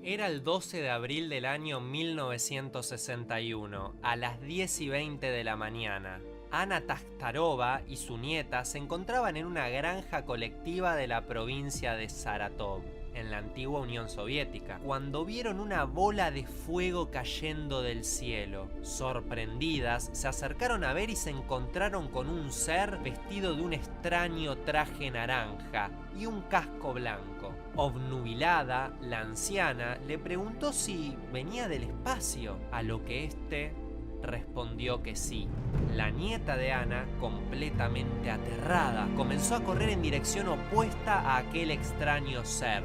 Era el 12 de abril del año 1961, a las 10:20 de la mañana. Anna Taktarova y su nieta se encontraban en una granja colectiva de la provincia de Saratov, en la antigua Unión Soviética, cuando vieron una bola de fuego cayendo del cielo. Sorprendidas, se acercaron a ver y se encontraron con un ser vestido de un extraño traje naranja y un casco blanco. Obnubilada, la anciana le preguntó si venía del espacio, a lo que éste respondió que sí. La nieta de Anna, completamente aterrada, comenzó a correr en dirección opuesta a aquel extraño ser.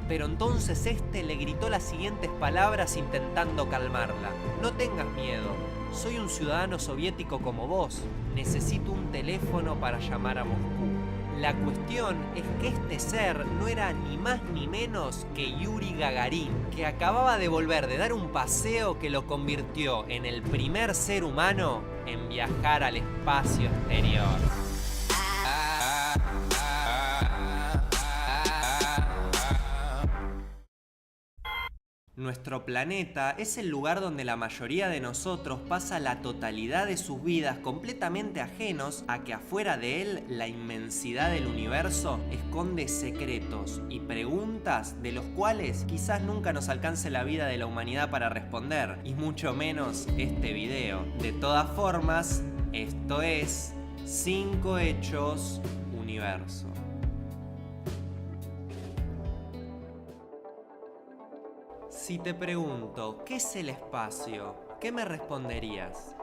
Pero entonces este le gritó las siguientes palabras intentando calmarla: "No tengas miedo, soy un ciudadano soviético como vos. Necesito un teléfono para llamar a Moscú". La cuestión es que este ser no era ni más ni menos que Yuri Gagarin, que acababa de volver de dar un paseo que lo convirtió en el primer ser humano en viajar al espacio exterior. Nuestro planeta es el lugar donde la mayoría de nosotros pasa la totalidad de sus vidas completamente ajenos a que afuera de él la inmensidad del universo esconde secretos y preguntas de los cuales quizás nunca nos alcance la vida de la humanidad para responder, y mucho menos este video. De todas formas, esto es 5 Hechos Universo. Si te pregunto, ¿qué es el espacio? ¿Qué me responderías?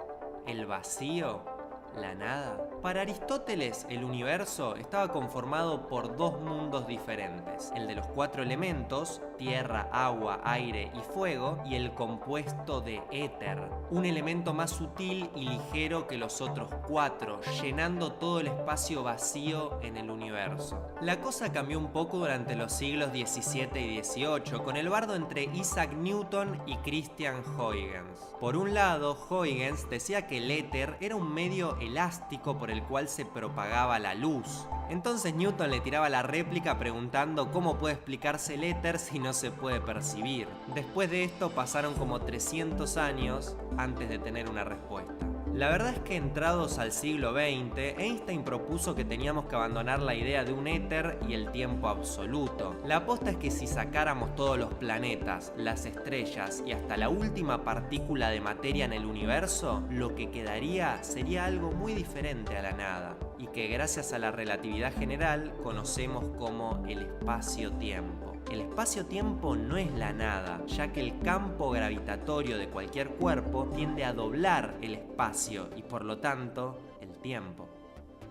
¿El vacío? ¿La nada? Para Aristóteles, el universo estaba conformado por dos mundos diferentes: el de los 4 elementos, tierra, agua, aire y fuego, y el compuesto de éter, un elemento más sutil y ligero que los otros 4, llenando todo el espacio vacío en el universo. La cosa cambió un poco durante los siglos XVII y XVIII, con el bardo entre Isaac Newton y Christian Huygens. Por un lado, Huygens decía que el éter era un medio elástico por el cual se propagaba la luz. Entonces Newton le tiraba la réplica preguntando cómo puede explicarse el éter si no se puede percibir. Después de esto pasaron como 300 años antes de tener una respuesta. La verdad es que entrados al siglo XX, Einstein propuso que teníamos que abandonar la idea de un éter y el tiempo absoluto. La aposta es que si sacáramos todos los planetas, las estrellas y hasta la última partícula de materia en el universo, lo que quedaría sería algo muy diferente a la nada, y que gracias a la relatividad general conocemos como el espacio-tiempo. El espacio-tiempo no es la nada, ya que el campo gravitatorio de cualquier cuerpo tiende a doblar el espacio y por lo tanto el tiempo.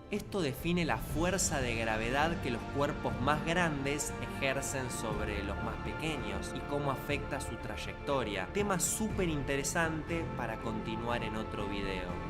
Esto define la fuerza de gravedad que los cuerpos más grandes ejercen sobre los más pequeños y cómo afecta su trayectoria. Tema súper interesante para continuar en otro video.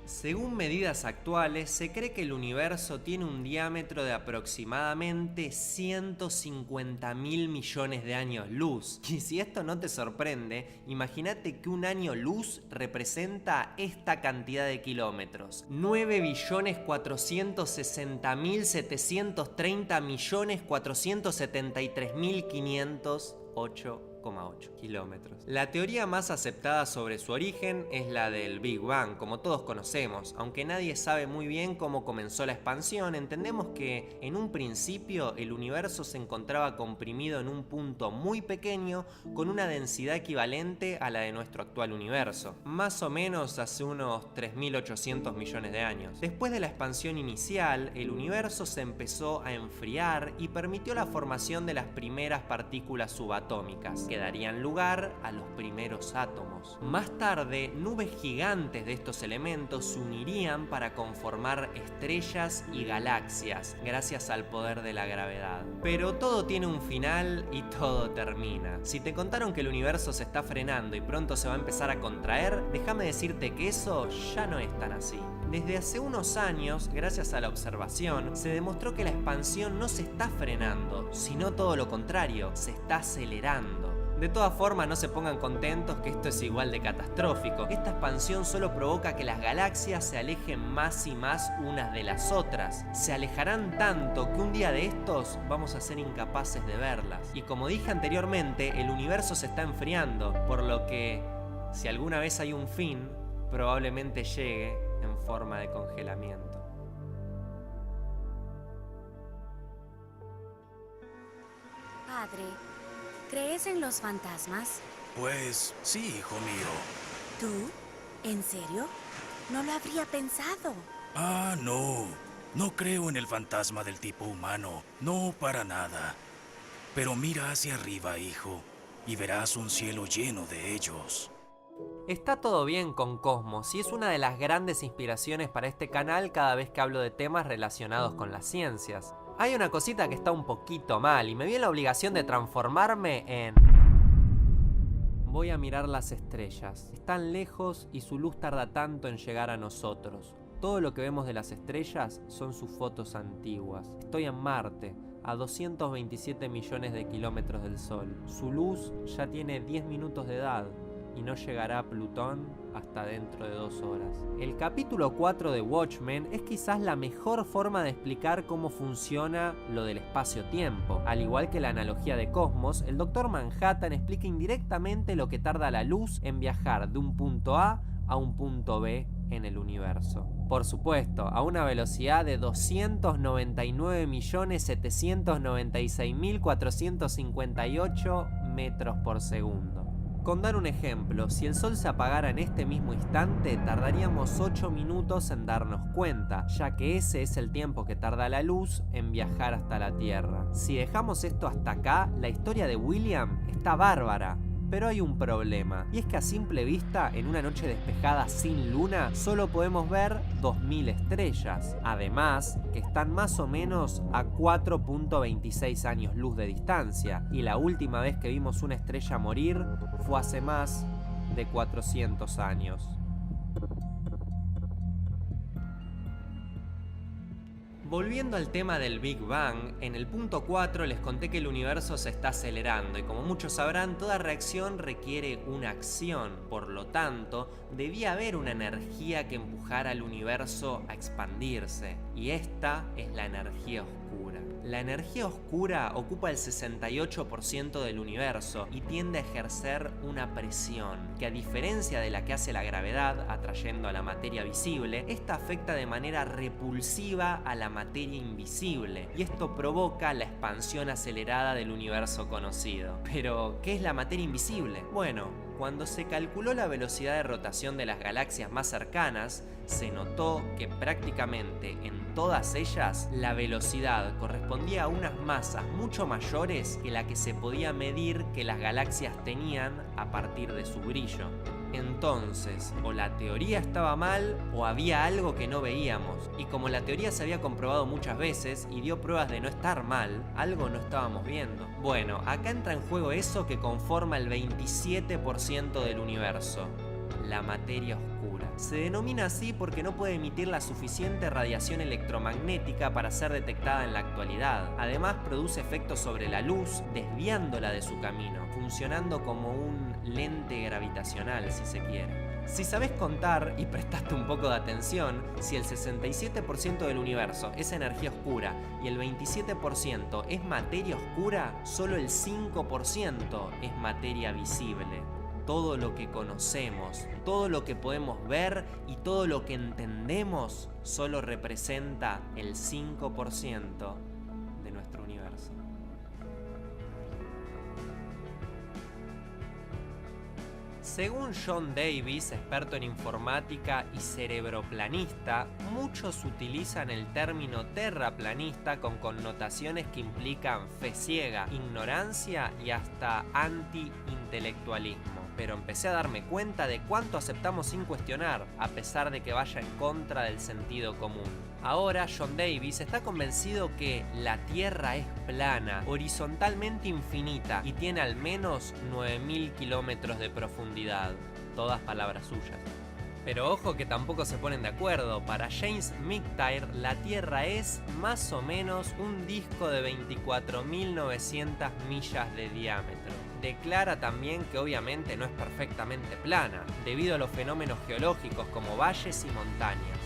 Según medidas actuales, se cree que el universo tiene un diámetro de aproximadamente 150.000 millones de años luz. Y si esto no te sorprende, imagínate que un año luz representa esta cantidad de kilómetros: 9.460.733.473.508,8 kilómetros. La teoría más aceptada sobre su origen es la del Big Bang, como todos conocemos. Aunque nadie sabe muy bien cómo comenzó la expansión, entendemos que en un principio el universo se encontraba comprimido en un punto muy pequeño con una densidad equivalente a la de nuestro actual universo, más o menos hace unos 3.800 millones de años. Después de la expansión inicial, el universo se empezó a enfriar y permitió la formación de las primeras partículas subatómicas, que darían lugar a los primeros átomos. Más tarde, nubes gigantes de estos elementos se unirían para conformar estrellas y galaxias, gracias al poder de la gravedad. Pero todo tiene un final y todo termina. Si te contaron que el universo se está frenando y pronto se va a empezar a contraer, déjame decirte que eso ya no es tan así. Desde hace unos años, gracias a la observación, se demostró que la expansión no se está frenando, sino todo lo contrario, se está acelerando. De todas formas, no se pongan contentos que esto es igual de catastrófico. Esta expansión solo provoca que las galaxias se alejen más y más unas de las otras. Se alejarán tanto que un día de estos vamos a ser incapaces de verlas. Y como dije anteriormente, el universo se está enfriando, por lo que, si alguna vez hay un fin, probablemente llegue en forma de congelamiento. Padre, ¿crees en los fantasmas? Pues sí, hijo mío. ¿Tú? ¿En serio? No lo habría pensado. Ah, no. No creo en el fantasma del tipo humano. No, para nada. Pero mira hacia arriba, hijo, y verás un cielo lleno de ellos. Está todo bien con Cosmos y es una de las grandes inspiraciones para este canal cada vez que hablo de temas relacionados con las ciencias. Hay una cosita que está un poquito mal y me vi en la obligación de transformarme en... Voy a mirar las estrellas. Están lejos y su luz tarda tanto en llegar a nosotros. Todo lo que vemos de las estrellas son sus fotos antiguas. Estoy en Marte, a 227 millones de kilómetros del Sol. Su luz ya tiene 10 minutos de edad y no llegará a Plutón hasta dentro de 2 horas. El capítulo 4 de Watchmen es quizás la mejor forma de explicar cómo funciona lo del espacio-tiempo. Al igual que la analogía de Cosmos, el Dr. Manhattan explica indirectamente lo que tarda la luz en viajar de un punto A un punto B en el universo. Por supuesto, a una velocidad de 299.796.458 metros por segundo. Con dar un ejemplo, si el Sol se apagara en este mismo instante, tardaríamos 8 minutos en darnos cuenta, ya que ese es el tiempo que tarda la luz en viajar hasta la Tierra. Si dejamos esto hasta acá, la historia de William está bárbara. Pero hay un problema, y es que a simple vista, en una noche despejada sin luna, solo podemos ver 2000 estrellas. Además, que están más o menos a 4.26 años luz de distancia, y la última vez que vimos una estrella morir fue hace más de 400 años. Volviendo al tema del Big Bang, en el punto 4 les conté que el universo se está acelerando y como muchos sabrán, toda reacción requiere una acción. Por lo tanto, debía haber una energía que empujara al universo a expandirse, y esta es la energía oscura. La energía oscura ocupa el 68% del universo y tiende a ejercer una presión, que a diferencia de la que hace la gravedad, atrayendo a la materia visible, esta afecta de manera repulsiva a la materia invisible, y esto provoca la expansión acelerada del universo conocido. Pero, ¿qué es la materia invisible? Bueno, cuando se calculó la velocidad de rotación de las galaxias más cercanas, se notó que prácticamente en todas ellas la velocidad correspondía a unas masas mucho mayores que la que se podía medir que las galaxias tenían a partir de su brillo. Entonces, o la teoría estaba mal o había algo que no veíamos, y como la teoría se había comprobado muchas veces y dio pruebas de no estar mal, algo no estábamos viendo. Bueno, acá entra en juego eso que conforma el 27% del universo, la materia oscura. Se denomina así porque no puede emitir la suficiente radiación electromagnética para ser detectada en la actualidad. Además, produce efectos sobre la luz, desviándola de su camino, funcionando como un lente gravitacional, si se quiere. Si sabes contar y prestaste un poco de atención, si el 67% del universo es energía oscura y el 27% es materia oscura, solo el 5% es materia visible. Todo lo que conocemos, todo lo que podemos ver y todo lo que entendemos solo representa el 5% de nuestro universo. Según John Davis, experto en informática y cerebroplanista, muchos utilizan el término terraplanista con connotaciones que implican fe ciega, ignorancia y hasta anti-intelectualismo. Pero empecé a darme cuenta de cuánto aceptamos sin cuestionar, a pesar de que vaya en contra del sentido común. Ahora John Davis está convencido que la Tierra es plana, horizontalmente infinita y tiene al menos 9000 kilómetros de profundidad. Todas palabras suyas. Pero ojo que tampoco se ponen de acuerdo. Para James McTighe, la Tierra es más o menos un disco de 24.900 millas de diámetro. Declara también que obviamente no es perfectamente plana, debido a los fenómenos geológicos como valles y montañas.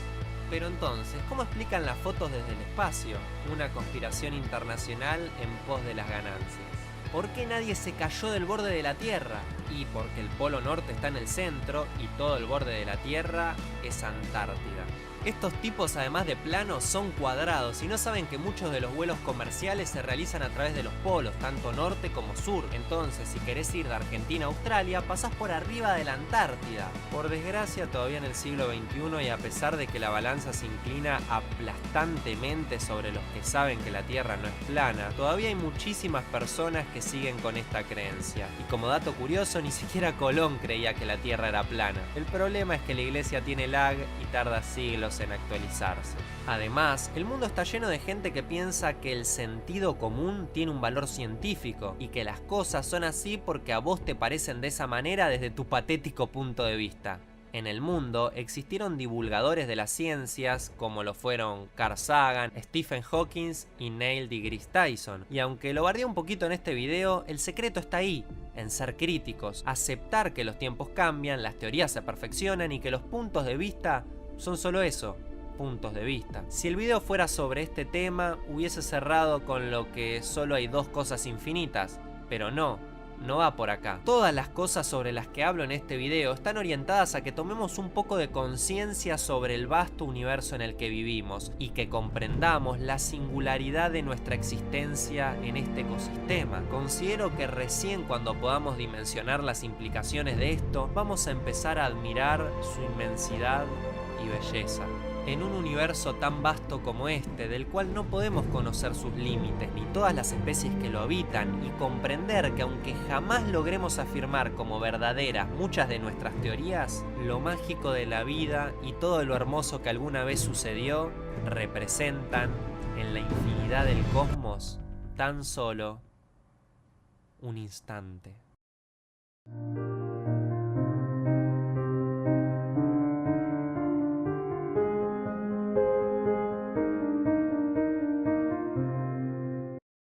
Pero entonces, ¿cómo explican las fotos desde el espacio? Una conspiración internacional en pos de las ganancias. ¿Por qué nadie se cayó del borde de la Tierra? Y porque el Polo Norte está en el centro y todo el borde de la Tierra es Antártida. Estos tipos, además de planos, son cuadrados y no saben que muchos de los vuelos comerciales se realizan a través de los polos, tanto norte como sur. Entonces, si querés ir de Argentina a Australia, pasás por arriba de la Antártida. Por desgracia, todavía en el siglo XXI y a pesar de que la balanza se inclina aplastantemente sobre los que saben que la Tierra no es plana, todavía hay muchísimas personas que siguen con esta creencia. Y como dato curioso, ni siquiera Colón creía que la Tierra era plana. El problema es que la iglesia tiene lag y tarda siglos en actualizarse. Además, el mundo está lleno de gente que piensa que el sentido común tiene un valor científico y que las cosas son así porque a vos te parecen de esa manera desde tu patético punto de vista. En el mundo existieron divulgadores de las ciencias como lo fueron Carl Sagan, Stephen Hawking y Neil deGrasse Tyson. Y aunque lo bardeé un poquito en este video, el secreto está ahí, en ser críticos, aceptar que los tiempos cambian, las teorías se perfeccionan y que los puntos de vista son solo eso, puntos de vista. Si el video fuera sobre este tema, hubiese cerrado con lo que solo hay dos cosas infinitas, pero no va por acá. Todas las cosas sobre las que hablo en este video están orientadas a que tomemos un poco de conciencia sobre el vasto universo en el que vivimos y que comprendamos la singularidad de nuestra existencia en este ecosistema. Considero que recién cuando podamos dimensionar las implicaciones de esto, vamos a empezar a admirar su inmensidad y belleza. En un universo tan vasto como este, del cual no podemos conocer sus límites ni todas las especies que lo habitan, y comprender que aunque jamás logremos afirmar como verdaderas muchas de nuestras teorías, lo mágico de la vida y todo lo hermoso que alguna vez sucedió representan en la infinidad del cosmos tan solo un instante.